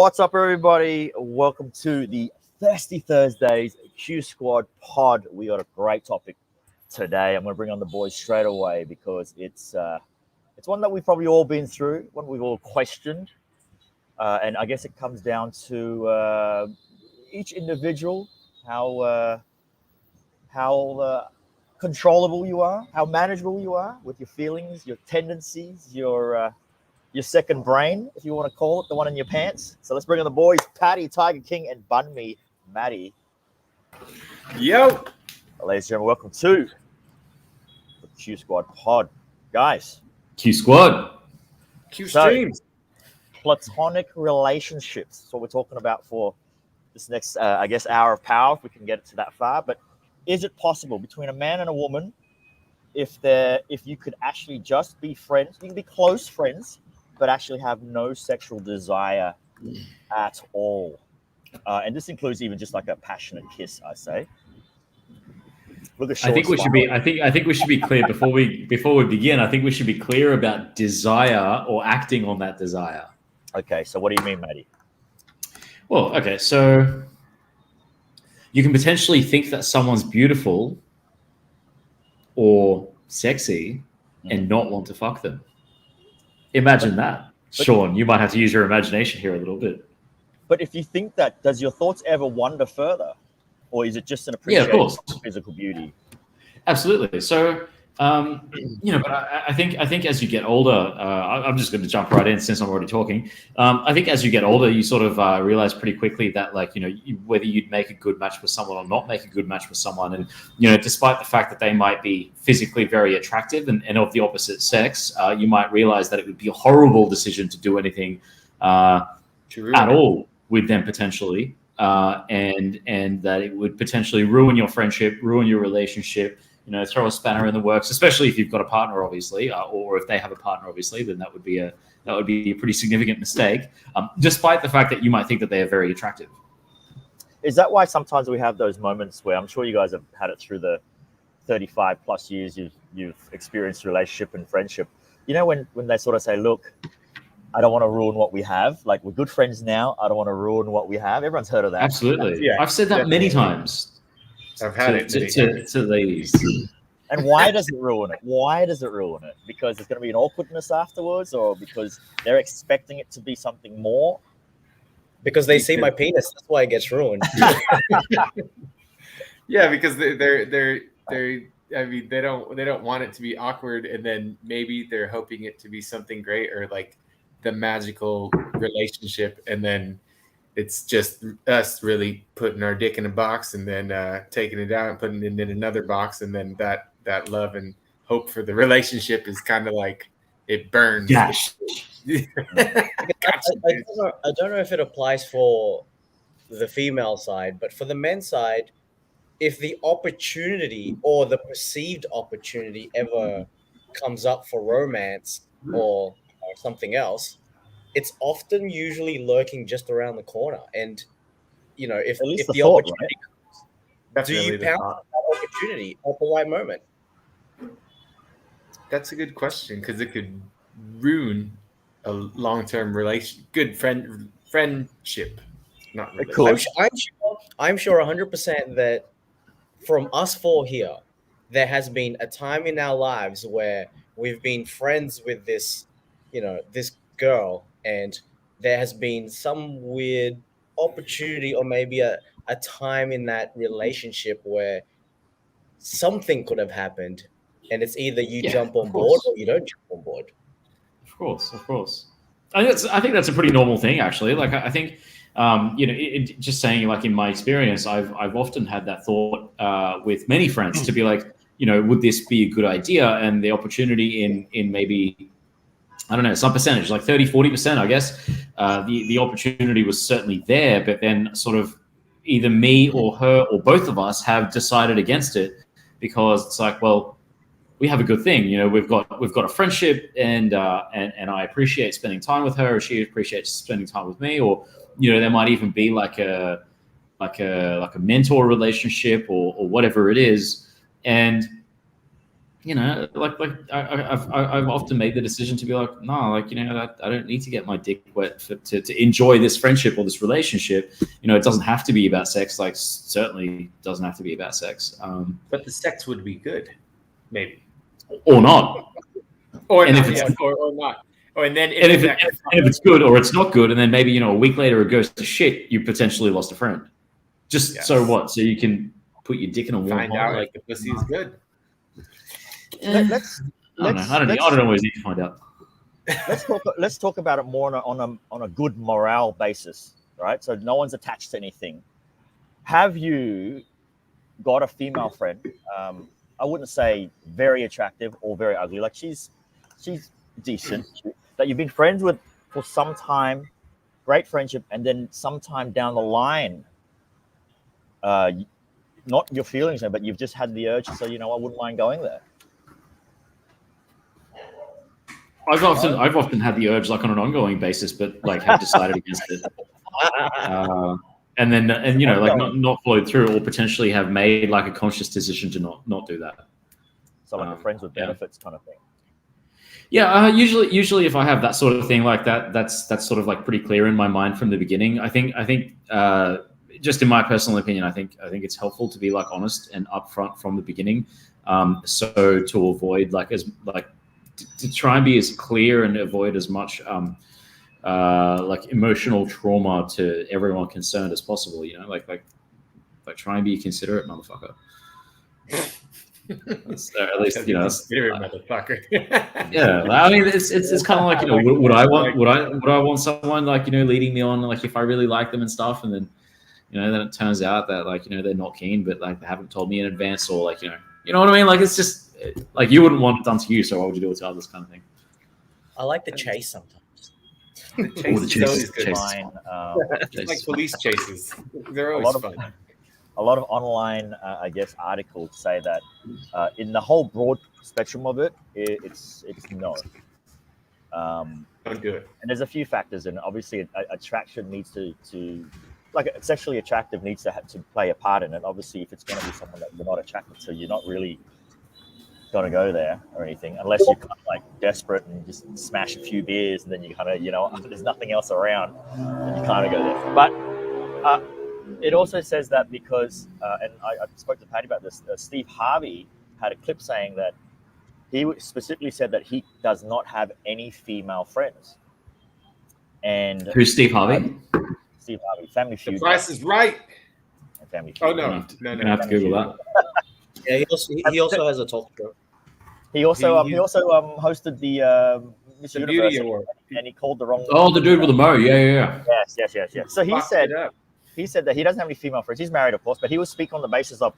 What's up, everybody? Welcome to the Thirsty Thursdays Q Squad pod. We got a great topic today. I'm going to bring on the boys straight away because it's one that we've probably all been through, one we've all questioned, and I guess it comes down to each individual, how controllable you are, how manageable you are with your feelings, your tendencies, your second brain, if you want to call it, the one in your pants. So let's bring on the boys, Patty, Tiger King, and Bun Me, Matty. Yo. Ladies and gentlemen, welcome to the Q Squad pod. Guys. Q Squad. Q Streams. Platonic relationships. That's what we're talking about for this next, hour of power, if we can get it to that far. But is it possible between a man and a woman, if you could actually just be friends, you can be close friends, but actually have no sexual desire at all? And this includes even just like a passionate kiss, I say. Look at I think we should be. I think we should be clear before we begin. I think we should be clear about desire or acting on that desire. Okay, so what do you mean, Matty? Well, okay, so you can potentially think that someone's beautiful or sexy and not want to fuck them. Imagine that. Sean, you might have to use your imagination here a little bit. But if you think that, does your thoughts ever wander further? Or is it just an appreciation of physical beauty? Absolutely. So, but I think as you get older, I'm just going to jump right in since I'm already talking. I think as you get older, you sort of realize pretty quickly that, whether you'd make a good match with someone or not make a good match with someone. And, despite the fact that they might be physically very attractive and of the opposite sex, you might realize that it would be a horrible decision to do anything at all with them potentially. And that it would potentially ruin your friendship, ruin your relationship, throw a spanner in the works, especially if you've got a partner, obviously, or if they have a partner, obviously, then that would be a pretty significant mistake, despite the fact that you might think that they are very attractive. Is that why sometimes we have those moments where, I'm sure you guys have had it through the 35 plus years you've experienced relationship and friendship, when they sort of say, look, I don't want to ruin what we have. Like, we're good friends now. I don't want to ruin what we have. Everyone's heard of that. Absolutely. Yeah, I've said that many times. I've had it to ladies. And why does it ruin it? Why does it ruin it? Because there's going to be an awkwardness afterwards, or because they're expecting it to be something more? Because they see my penis. That's why it gets ruined. Yeah, because they're I mean, they don't want it to be awkward, and then maybe they're hoping it to be something great or like the magical relationship, and then it's just us really putting our dick in a box and then taking it out and putting it in another box, and then that love and hope for the relationship is kind of like it burns. Gosh. I don't know if it applies for the female side, but for the men's side, if the opportunity or the perceived opportunity ever comes up for romance or something else, it's often usually lurking just around the corner. And if the opportunity comes, do you pounce on that opportunity at the right moment? That's a good question, because it could ruin a long-term friendship. Not really. Cool. I'm sure 100% that from us four here, there has been a time in our lives where we've been friends with this girl, and there has been some weird opportunity or maybe a time in that relationship where something could have happened, and it's either you jump on board or you don't jump on board. Of course. I think that's a pretty normal thing, actually. Like, I think, just saying, like, in my experience, I've often had that thought with many friends to be like, would this be a good idea? And the opportunity in maybe, I don't know, some percentage, like 30, 40%, I guess, the opportunity was certainly there, but then sort of either me or her or both of us have decided against it, because it's like, well, we have a good thing, we've got a friendship, and I appreciate spending time with her, or she appreciates spending time with me, or there might even be like a mentor relationship or whatever it is, and I've often made the decision to be like, no, like, I don't need to get my dick wet to enjoy this friendship or this relationship. It doesn't have to be about sex. Like, certainly doesn't have to be about sex. But the sex would be good, maybe, or not. or And not, if it's- or not. Oh, and then And if it's good or it's not good, and then maybe a week later it goes to shit, you potentially lost a friend. Just so what? So you can put your dick in a warm find hole, out like if the pussy is good. Let's I don't always need to find out. let's talk about it more on a good morale basis, right? So no one's attached to anything. Have you got a female friend? I wouldn't say very attractive or very ugly. Like she's decent, that you've been friends with for some time, great friendship, and then sometime down the line, not your feelings, but you've just had the urge to say, I wouldn't mind going there. I've often had the urge, like on an ongoing basis, but like have decided against it, and like not followed through, or potentially have made like a conscious decision to not do that. So like a friends with benefits kind of thing. Yeah, usually if I have that sort of thing like that, that's sort of like pretty clear in my mind from the beginning. I think just in my personal opinion, I think it's helpful to be like honest and upfront from the beginning, so to avoid to try and be as clear and avoid as much like emotional trauma to everyone concerned as possible. Like try and be a considerate motherfucker. So at least motherfucker. Yeah, I mean it's kind of like would I want someone like leading me on, like if I really like them and stuff, and then then it turns out that like they're not keen, but like they haven't told me in advance, or like you know what I mean, like it's just like you wouldn't want it done to you, so why would you do it to others, kind of thing. I like the chase sometimes. The chase is good. Fine. Like police chases, they're always fun. A lot of online, I guess, articles say that in the whole broad spectrum of it, it's no. Don't do it. And there's a few factors, and obviously, attraction needs to like sexually attractive needs to play a part in it. Obviously, if it's going to be someone that you're not attracted to, you're not really going to go there or anything, unless you're kind of like desperate and just smash a few beers, and then you kind of there's nothing else around, and you kind of go there. But it also says that because, and I spoke to Patty about this, Steve Harvey had a clip saying that he specifically said that he does not have any female friends. And who's Steve Harvey? Steve Harvey, Family Feud. The Price is Right. Family Feud. Oh no, you're gonna have to Google that. Yeah, he also has a talk show. He also hosted the Miss The Universe, Beauty Award, and he called the wrong. Oh, the dude with the mo. Yeah. Yes. So he said that he doesn't have any female friends. He's married, of course, but he would speak on the basis of,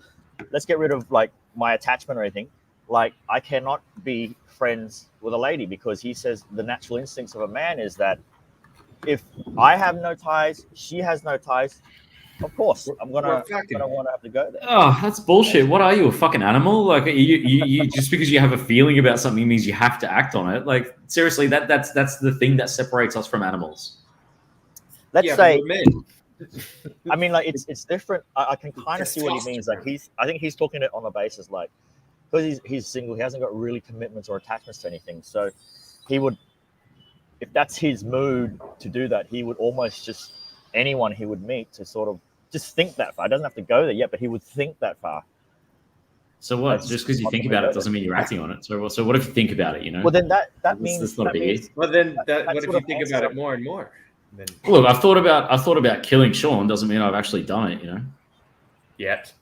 let's get rid of like my attachment or anything. Like I cannot be friends with a lady, because he says the natural instincts of a man is that if I have no ties, she has no ties, of course I'm gonna want to have to go there. Oh, that's bullshit. What are you, a fucking animal? Like you just because you have a feeling about something means you have to act on it. Like seriously, that's the thing that separates us from animals. Let's say, I mean, like it's different. I can kind of see what he means. Like I think he's talking it on the basis like, because he's single, he hasn't got really commitments or attachments to anything. So he would, if that's his mood to do that, he would almost just anyone he would meet to sort of just think that far. It doesn't have to go there yet, but he would think that far. So what? Just because you think about it doesn't mean you're acting on it. So what if you think about it? Well, then that means that's not a biggie. Well, then what if you think about it more and more? Then look, I've thought about killing Sean. Doesn't mean I've actually done it. Yet.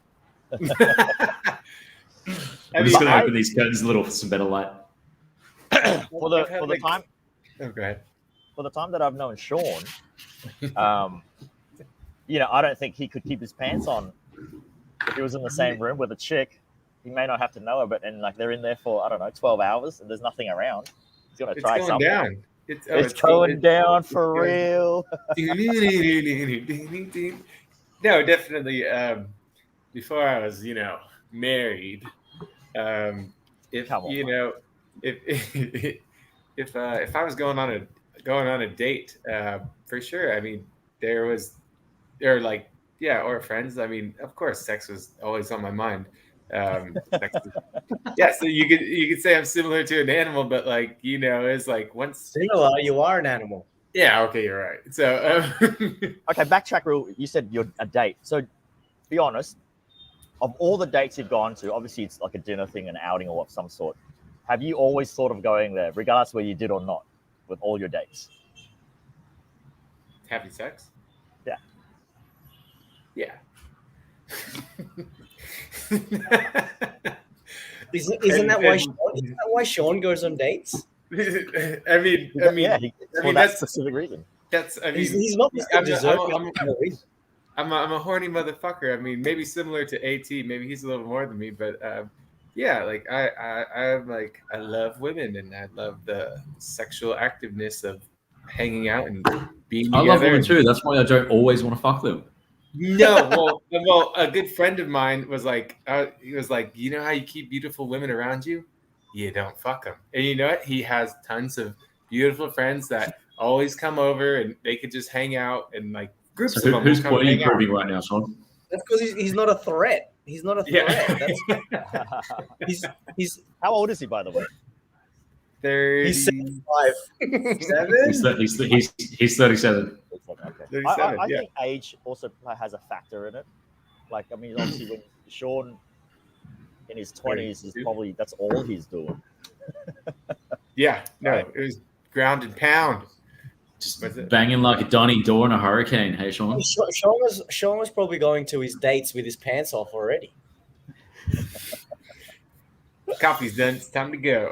I'm just gonna open these curtains a little for some better light. For the time. Oh, go ahead. For the time that I've known Sean, I don't think he could keep his pants on if he was in the same room with a chick. He may not have to know her, but and like they're in there for 12 hours and there's nothing around. He's gonna try something. Down. It's going down for real. No, definitely. Before I was, married, if I was going on a date, for sure. I mean, or friends. I mean, of course, sex was always on my mind, Yeah, so you could say I'm similar to an animal, but like it's like once Similar, you are an animal. Yeah, okay, you're right. So Okay, backtrack real. You said you're a date. So, be honest. Of all the dates you've gone to, obviously it's like a dinner thing, an outing or of some sort. Have you always thought of going there, regardless whether you did or not, with all your dates? having sex? Yeah. Yeah. Isn't that why Sean goes on dates? I mean, Yeah, for that that's specific reason. He's not Mr. Deserving. I'm a horny motherfucker. I mean, maybe similar to AT. Maybe he's a little more than me, but yeah, like I'm like I love women and I love the sexual activeness of hanging out and being together. I love women too. That's why I don't always want to fuck them. No, well, a good friend of mine was like, he was like, you know how you keep beautiful women around you? You don't fuck them. And you know what? He has tons of beautiful friends that always come over and they could just hang out and like groups of them. Whose point are you proving right now, Sean? That's because he's not a threat. He's not a threat. Yeah. He's How old is he, by the way? 30. He's 75. He's 37. Okay. 37, I yeah. think age also has a factor in it. Like, I mean, obviously, when Sean in his 20s is probably that's all he's doing. Yeah, no, Right. it was ground and pound. Just What's it? banging like a Donny door in a hurricane. Hey, Sean. Sean was probably going to his dates with his pants off already. Coffee's done. It's time to go.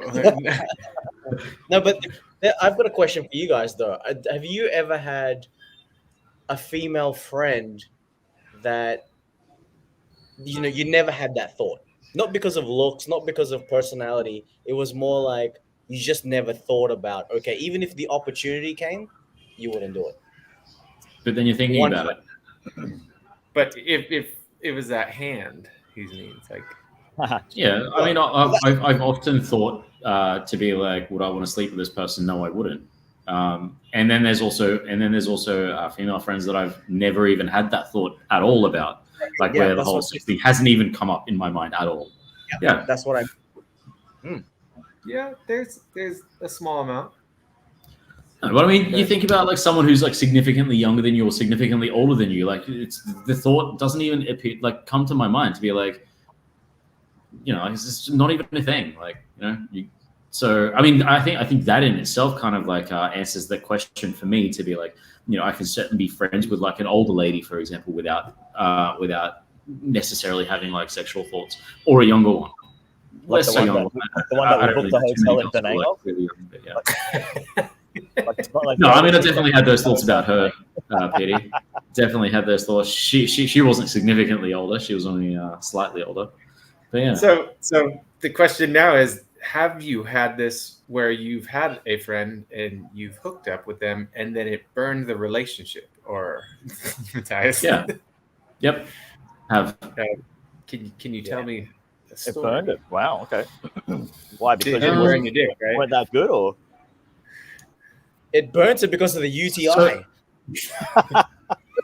No, but I've got a question for you guys though. Have you ever had a female friend that you never had that thought? Not because of looks, not because of personality. It was more like you just never thought about, okay, even if the opportunity came, you wouldn't do it. But then you're thinking about it. But if it was that hand, he means like. Yeah, I mean, I've often thought to be like, would I want to sleep with this person? No, I wouldn't. And then there's also female friends that I've never even had that thought at all about, like where the whole sex thing hasn't even come up in my mind at all. Yeah, that's what Yeah, there's a small amount. But I mean, you think about like someone who's like significantly younger than you or significantly older than you. Like, it's the thought doesn't even appear, like come to my mind to be like, it's just not even a thing. Like, so I mean, I think that in itself kind of like answers the question for me to be like, I can certainly be friends with like an older lady, for example, without necessarily having like sexual thoughts, or a younger one. Like the one that we booked the hotel in Penang. No, I mean, I definitely had those thoughts about her, Petey. Definitely had those thoughts. She wasn't significantly older. She was only slightly older. But yeah. So the question now is, have you had this where you've had a friend and you've hooked up with them and then it burned the relationship, or Matthias? Yeah. Yep. Have. Can you tell me a story? It burned it. Wow. Okay. Why? Because you weren't your dick, right? Weren't that good, or it burns it because of the UTI? You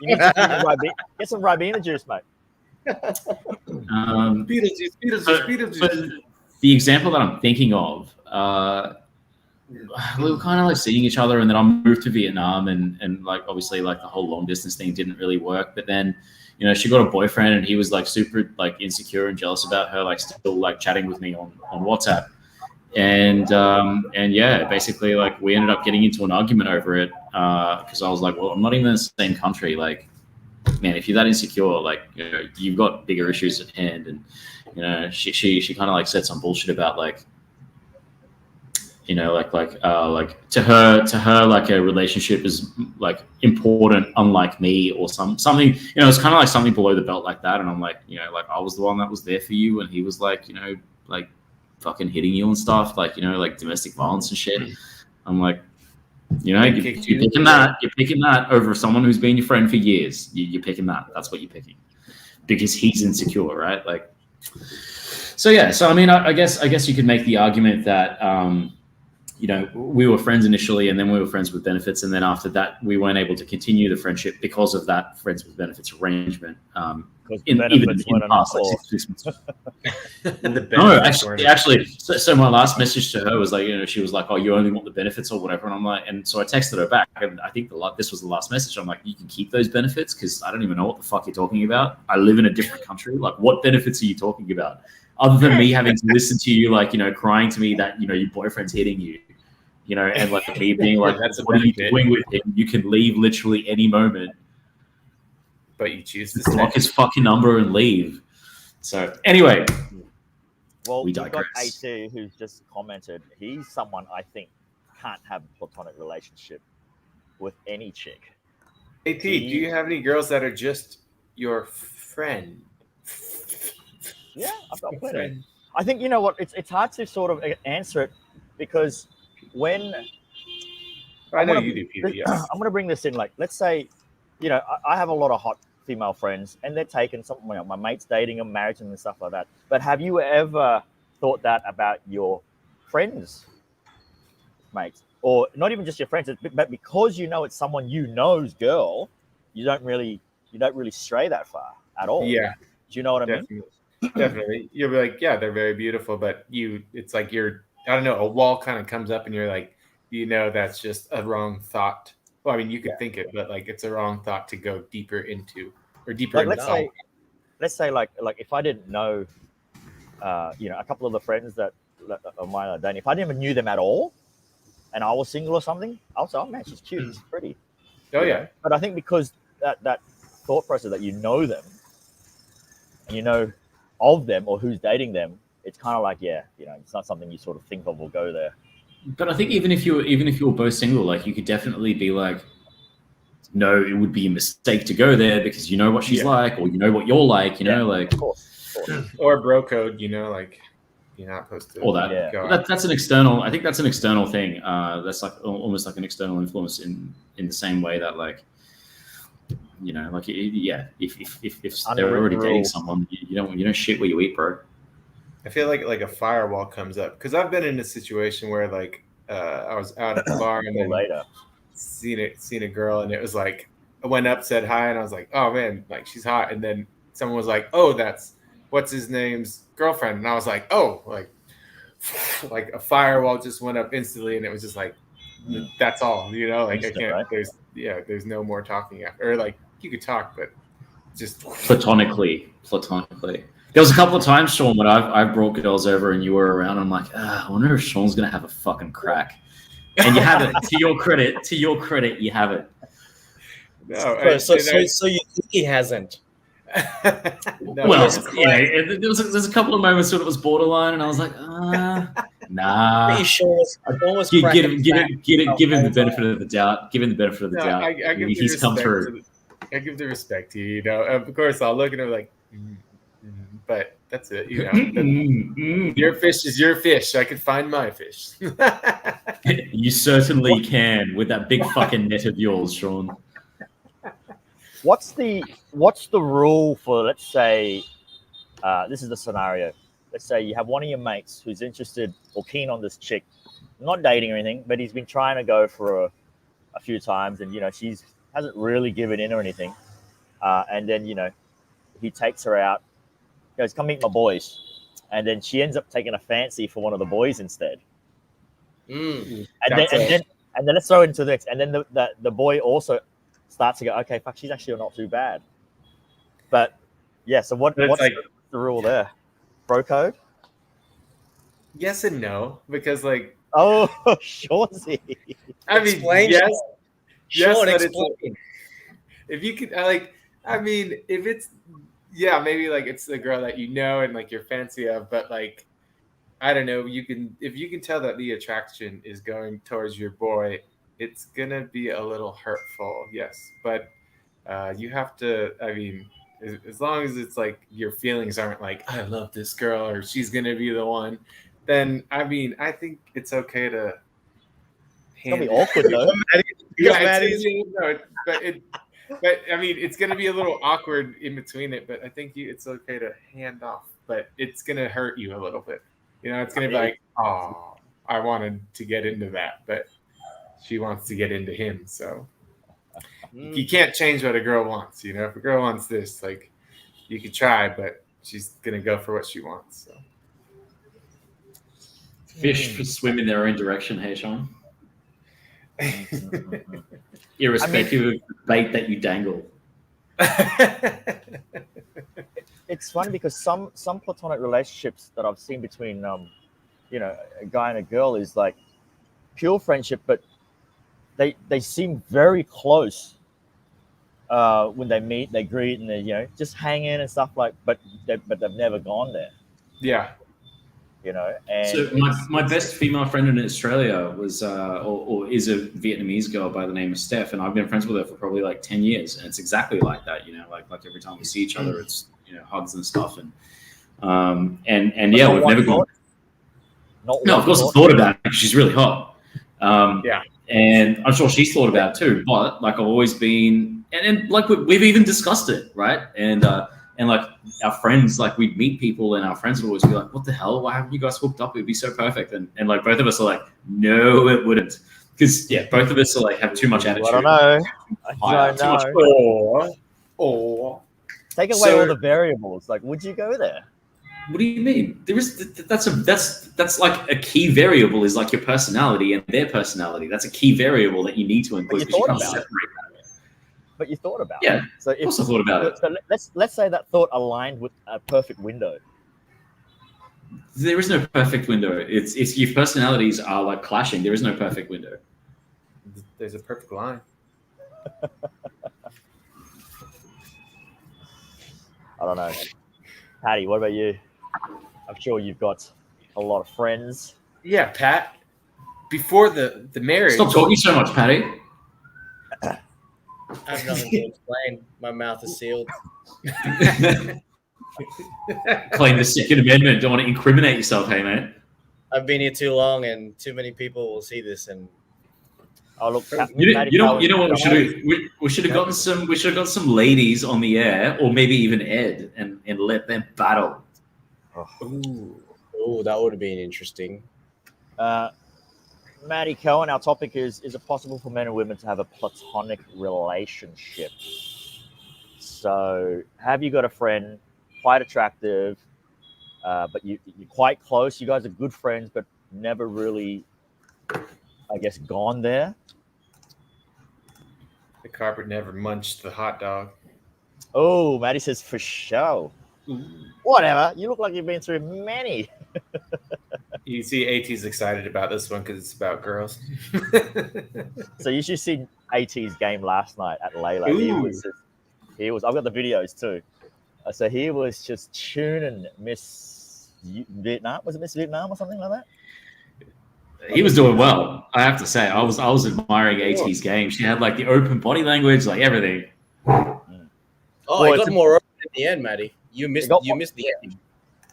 need to get some Ribena juice, mate. Beetlejuice. The example that I'm thinking of, we were kind of like seeing each other, and then I moved to Vietnam, and like obviously like the whole long distance thing didn't really work. But then, she got a boyfriend, and he was like super like insecure and jealous about her, like still like chatting with me on WhatsApp. And yeah, basically like we ended up getting into an argument over it because I was like, well, I'm not even in the same country. Like, man, if you're that insecure, like, you've got bigger issues at hand. And she kind of like said some bullshit about like, like to her like a relationship is like important, unlike me, or something. It's kind of like something below the belt like that. And I'm like, like I was the one that was there for you, and he was like, like fucking hitting you and stuff, like like domestic violence and shit. I'm like, you're picking that over someone who's been your friend for years. You're picking that. That's what you're picking because he's insecure, right? Like, so yeah. So I mean, I guess you could make the argument that we were friends initially, and then we were friends with benefits, and then after that, we weren't able to continue the friendship because of that friends with benefits arrangement. because the even benefits in weren't the enough. past, like Or... 6 months. And the No, benefits weren't- actually. So my last message to her was like, she was like, "Oh, you only want the benefits or whatever," and I'm like, and so I texted her back, and I think this was the last message. I'm like, "You can keep those benefits because I don't even know what the fuck you're talking about. I live in a different country. Like, what benefits are you talking about? Other than me having to listen to you, like, crying to me that your boyfriend's hitting you, and like me being like, That's a what are you benefit. doing with him? You can leave literally any moment. But you choose to Block stay. his fucking number and leave." So anyway. Well, We we've got digress. AT who's just commented. He's someone I think can't have a platonic relationship with any chick. AT, do you have any girls that are just your friend? Yeah, I've got plenty. Friend. I think you know what it's hard to sort of answer it because when I know gonna- you do, Peter. Yes. I'm going to bring this in. Like, let's say, I have a lot of hot female friends, and they're taking something. My mate's dating them, married them, and stuff like that. But have you ever thought that about your friends, mates, or not even just your friends, but because it's someone you know's girl, you don't really stray that far at all. Yeah. Do you know what I mean? Definitely. Definitely. You'll be like, yeah, they're very beautiful, but it's like I don't know, a wall kind of comes up and you're like, that's just a wrong thought. Well, I mean, you could think it, but like it's a wrong thought to go deeper into or deeper Like, into. let's say like if I didn't know, a couple of the friends that of mine are dating, if I never knew them at all, and I was single or something, I would say, oh man, she's cute, she's pretty. Oh yeah. But I think because that thought process that you know them, and you know of them or who's dating them, it's kind of like it's not something you sort of think of or go there. But I think even if you were both single, like you could definitely be like, no, it would be a mistake to go there because you know what she's like, or you know what you're like, like Of course. Or bro code, like you're not supposed to. all that. Yeah. But that's an external. I think that's an external thing. That's like almost like an external influence in the same way that like, like if they're already dating someone, you don't shit where you eat, bro. I feel like a firewall comes up because I've been in a situation where like I was out at the bar and then later seen a girl and it was like I went up, said hi, and I was like, oh man, like she's hot, and then someone was like, oh, that's what's his name's girlfriend, and I was like, oh, like a firewall just went up instantly, and it was just like that's all, like I can't. Right? There's no more talking after, or like you could talk, but just platonically. There was a couple of times, Sean, when I've brought girls over and you were around, and I'm like, I wonder if Sean's gonna have a fucking crack. And you have it. To your credit, you have it. No, so you think he hasn't? No, well, there's a couple of moments when it was borderline, and I was like, nah. Pretty sure was give him the benefit of the doubt. Give him the benefit of the doubt. He's come through. I give the respect to you. Of course, I'll look at him like. But that's it, Your fish is your fish. I can find my fish. You certainly can with that big fucking net of yours, Sean. What's the rule for, let's say, this is the scenario. Let's say you have one of your mates who's interested or keen on this chick, not dating or anything, but he's been trying to go for a few times, and she hasn't really given in or anything, and then he takes her out. Goes, come meet my boys, and then she ends up taking a fancy for one of the boys instead. And then let's throw it into the next, and then the boy also starts to go, okay, fuck, she's actually not too bad. But yeah, so what's like, the rule there? Bro code? Yes and no, because like Shorty. I mean, explain, yes, Sean, but explain. It's if you could if it's maybe like it's the girl that and like you're fancy of, but like I don't know, if you can tell that the attraction is going towards your boy, it's gonna be a little hurtful, yes. But you have to, as long as it's like your feelings aren't like I love this girl or she's gonna be the one, then I think it's okay to. It's gonna be awkward though. But it's going to be a little awkward in between it. But I think it's okay to hand off. But it's going to hurt you a little bit. It's going to be like, oh, I wanted to get into that, but she wants to get into him. So you can't change what a girl wants. If a girl wants this, like, you could try, but she's gonna go for what she wants. So. Fish swim in their own direction, hey Sean. Irrespective of the bait that you dangle. It's funny because some platonic relationships that I've seen between you know, a guy and a girl is like pure friendship, but they seem very close when they meet, they greet, and they, you know, just hang in and stuff like. But they've never gone there. Yeah. You know, and so my best female friend in Australia was or is a Vietnamese girl by the name of Steph, and I've been friends with her for probably like 10 years, and it's exactly like that. You know, like every time we see each other, it's, you know, hugs and stuff, and yeah, we've never gone. No, of course I've thought about it because she's really hot. Yeah. And I'm sure she's thought about it too, but like I've always been, and like we've even discussed it, right? And like our friends, like we'd meet people and our friends would always be like, what the hell? Why haven't you guys hooked up? It'd be so perfect. And like both of us are like, no, it wouldn't. Because yeah, both of us are like have too much attitude. I don't know. I don't know. Or take away all the variables. Like, would you go there? What do you mean? There is that's like a key variable is like your personality and their personality. That's a key variable that you need to include. But you thought about it. But you thought about it. So of course I thought about it. So let's say that thought aligned with a perfect window. There is no perfect window. It's your personalities are like clashing. There is no perfect window. There's a perfect line. I don't know. Patty, what about you? I'm sure you've got a lot of friends. Yeah, Pat. Before the marriage. Stop talking so much, Patty. I have nothing to explain. My mouth is sealed. Claim the Second Amendment. Don't want to incriminate yourself, hey man. I've been here too long, and too many people will see this. And look, you know what we should do? We should have gotten some. We should have got some ladies on the air, or maybe even Ed, and let them battle. Oh, that would have been interesting. Maddie Cohen, our topic is it possible for men and women to have a platonic relationship? So, have you got a friend, quite attractive, but you're quite close? You guys are good friends, but never really, I guess, gone there? The carpet never munched the hot dog. Oh, Maddie says for sure. Whatever. You look like you've been through many. You see, AT's excited about this one because it's about girls. So you should see AT's game last night at Layla. He was. I've got the videos too. So he was just tuning Miss Vietnam. Was it Miss Vietnam or something like that? He was doing well. I have to say, I was admiring AT's game. She had like the open body language, like everything. Oh, it got more open in the end, Maddie. You missed the end.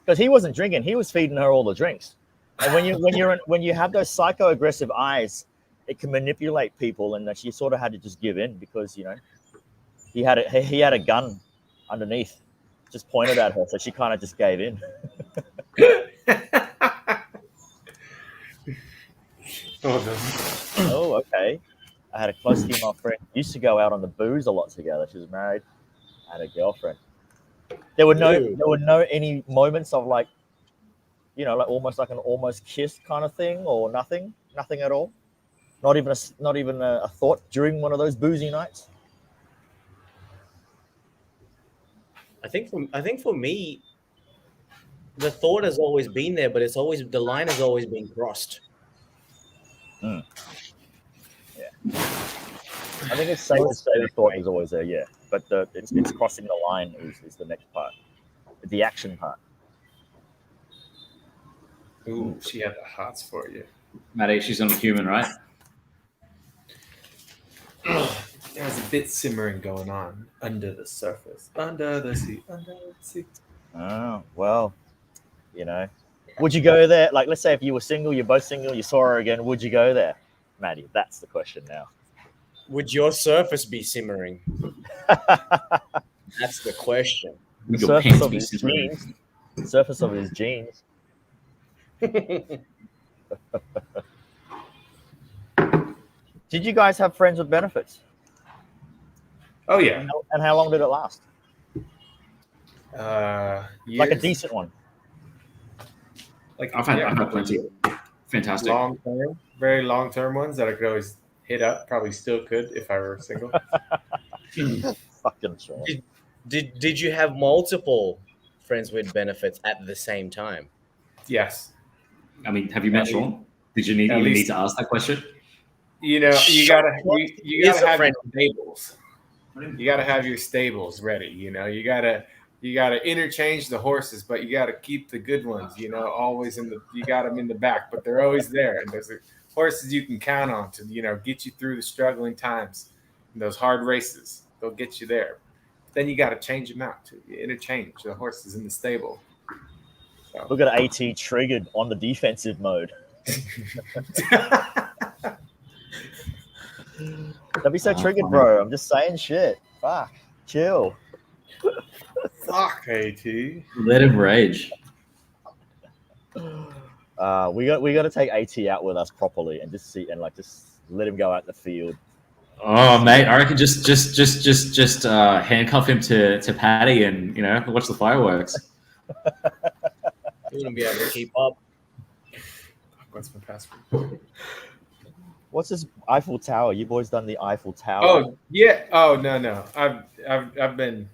Because he wasn't drinking. He was feeding her all the drinks. And when you have those psycho-aggressive eyes, it can manipulate people, and she sort of had to just give in because, you know, he had a gun underneath, just pointed at her, so she kind of just gave in. Oh, okay. I had a close female friend. Used to go out on the booze a lot together. She was married. I had a girlfriend. There were no any moments of like, you know, like almost like an almost kiss kind of thing, or nothing at all. Not even a thought during one of those boozy nights. I think for me, the thought has always been there, but the line has always been crossed. Yeah. I think it's safe to say the thought is always there, yeah. But it's crossing the line is the next part, the action part. Ooh, she had the hots for you. Maddie, she's on a human, right? There's a bit simmering going on under the surface, under the sea. Oh, well, you know. Would you go there? Like, let's say if you were single, you're both single, you saw her again, would you go there? Maddie, that's the question now. Would your surface be simmering? That's the question. The surface of his jeans. The surface of his jeans. Did you guys have friends with benefits? Oh, yeah. And how long did it last? Like a Years? decent one. Like I've had plenty. Fantastic. long term, very long term ones that I could always hit up. Probably still could if I were single. Fucking sure. Did you have multiple friends with benefits at the same time? Yes, I mean, have you met At least- Sean? Did you even least- need to ask that question? you know, you Is gotta a have friend. your stables. You gotta have your stables ready. You know, you gotta interchange the horses, but you gotta keep the good ones. You know, always you got them in the back, but they're always there. And there's horses you can count on to get you through the struggling times, and those hard races. They'll get you there. Then you got to change them out too. You interchange the horses in the stable. So. Look at AT triggered on the defensive mode. Don't be so triggered, bro. I'm just saying shit. Fuck. Chill. Fuck, AT. Let him rage. We got to take AT out with us properly and just let him go out the field. Oh, mate, I reckon just handcuff him to Patty and watch the fireworks. You wouldn't be able to keep up. What's my password? What's this Eiffel Tower? You boys done the Eiffel Tower? Oh yeah. Oh no. I've been.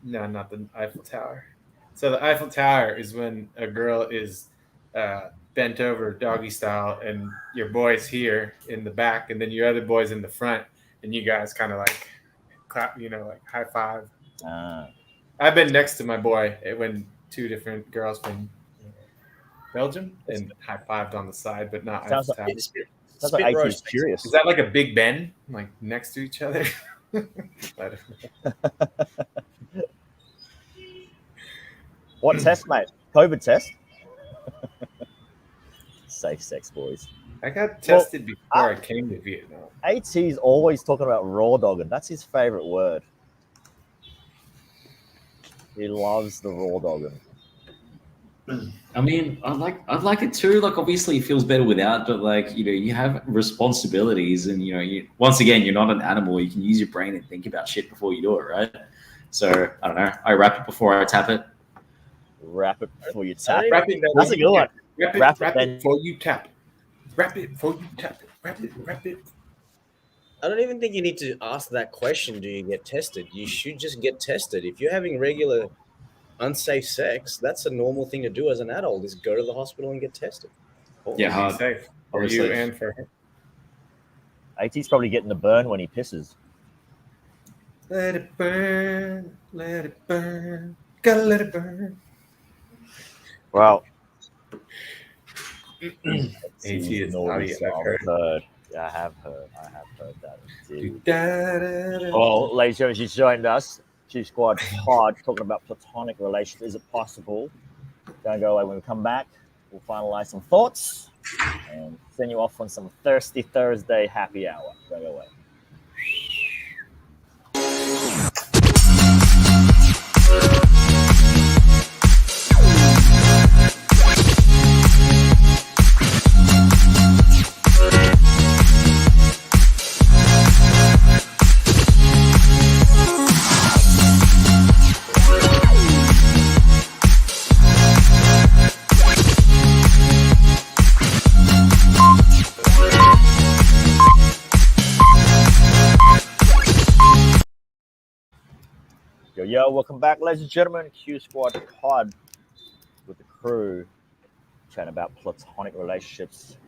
No, not the Eiffel Tower. So the Eiffel Tower is when a girl is bent over doggy style, and your boy's here in the back, and then your other boy's in the front, and you guys kind of like clap, like high five. I've been next to my boy when two different girls from Belgium and high fived on the side, but not Eiffel Tower. Sounds like AT is curious. Is that like a Big Ben, like next to each other? What test, mate? COVID test? Safe sex, boys. I got tested before I came to Vietnam. AT's always talking about raw dogging. That's his favorite word. He loves the raw dogging. I mean, I'd like it too. Like, obviously, it feels better without, but you have responsibilities, and once again, you're not an animal. You can use your brain and think about shit before you do it, right? So I don't know. I wrap it before I tap it. Wrap it before you tap. That's a good one. Wrap it before you tap it. Wrap it before you tap it. Wrap it. I don't even think you need to ask that question. Do you get tested? You should just get tested. If you're having regular unsafe sex, that's a normal thing to do as an adult, is go to the hospital and get tested. Yeah, safe for you and for her. AT's probably getting the burn when he pisses. Let it burn, gotta let it burn. Well, AT is naughty. I have heard that. Indeed. Well, ladies and gentlemen, she's joined us. Q Squad Pod, talking about platonic relations. Is it possible? Don't go away. When we come back, we'll finalize some thoughts and send you off on some Thirsty Thursday happy hour. Don't go away. Yo, welcome back, ladies and gentlemen. Q Squad Pod with the crew, chatting about platonic relationships.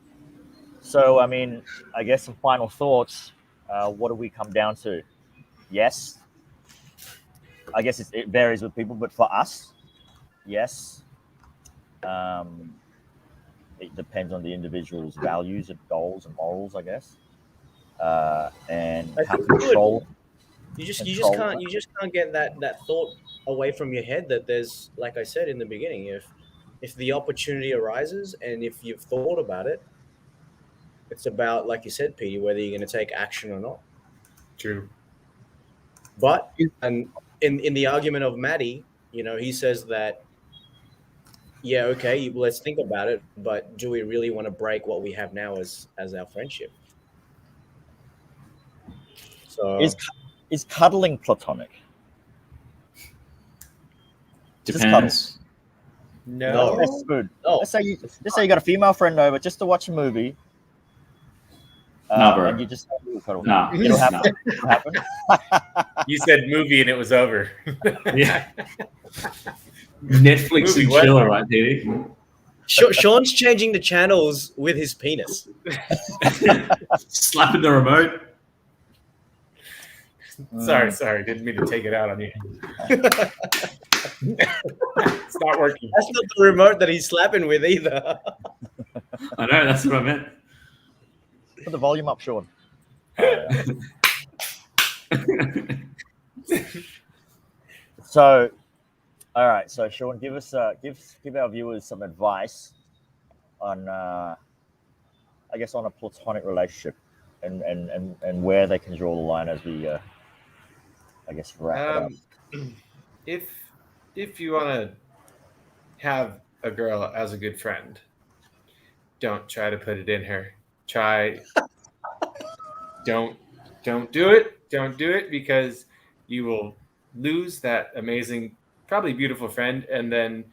So, I mean, I guess some final thoughts. What do we come down to? Yes. I guess it varies with people, but for us, yes. It depends on the individual's values and goals and morals, I guess, and how control. You just can't get that thought away from your head that there's, like I said in the beginning, if the opportunity arises and if you've thought about it, it's about, like you said, Petey, whether you're going to take action or not. True. But and in the argument of Maddie, he says that, yeah, okay, let's think about it, but do we really want to break what we have now as our friendship? So Is cuddling platonic? Just cuddle. Depends. No. That's good. No. Let's say you got a female friend over just to watch a movie. Nah, bro. And you just cuddle. Nah. It'll happen. It'll happen. You said movie and it was over. Yeah. Netflix Movie, and what? chiller, right, Diddy? Sean's changing the channels with his penis. Slapping the remote. Sorry. Didn't mean to take it out on you. It's not working. That's not the remote that he's slapping with either. I know, that's what I meant. Put the volume up, Sean. So, all right. So, Sean, give our viewers some advice on, I guess, on a platonic relationship, and where they can draw the line as we, I guess, wrap it up. If you want to have a girl as a good friend, don't try to put it in her. Don't do it. Don't do it, because you will lose that amazing, probably beautiful friend. And then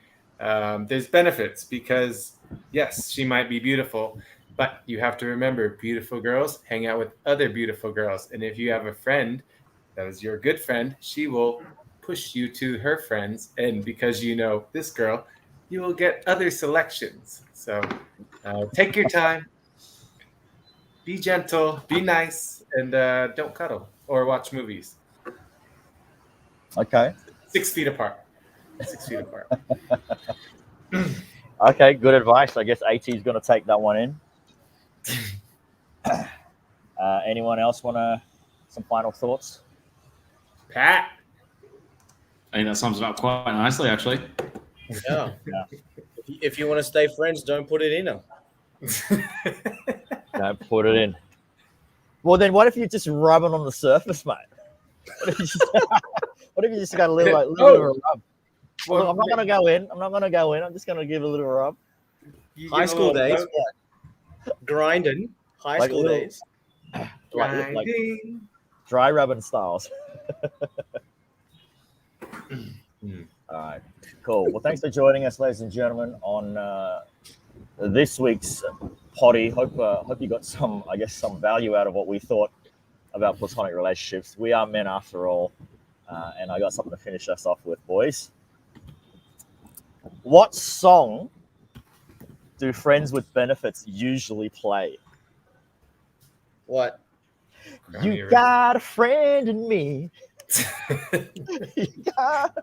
there's benefits, because yes, she might be beautiful, but you have to remember, beautiful girls hang out with other beautiful girls. And if you have a friend that is your good friend, she will push you to her friends. And because you know this girl, you will get other selections. So take your time. Be gentle, be nice, and don't cuddle or watch movies. Okay. 6 feet apart. 6 feet apart. Okay. Good advice. I guess AT is going to take that one in. Anyone else want some final thoughts? Pat. I think that sums it up quite nicely, actually. Yeah. If you want to stay friends, don't put it in her. Don't put it in. Well, then what if you just rub it on the surface, mate? What if you just got a little bit of a rub? Well, look, I'm not going to go in. I'm just going to give a little rub. High school days. Grinding. High school days. Like dry rubbing styles. All right, cool. Well, thanks for joining us, ladies and gentlemen, on this week's potty. Hope you got some value out of what we thought about platonic relationships. We are men after all, and I got something to finish us off with, boys. What song do friends with benefits usually play? What? You got a friend in me. You got...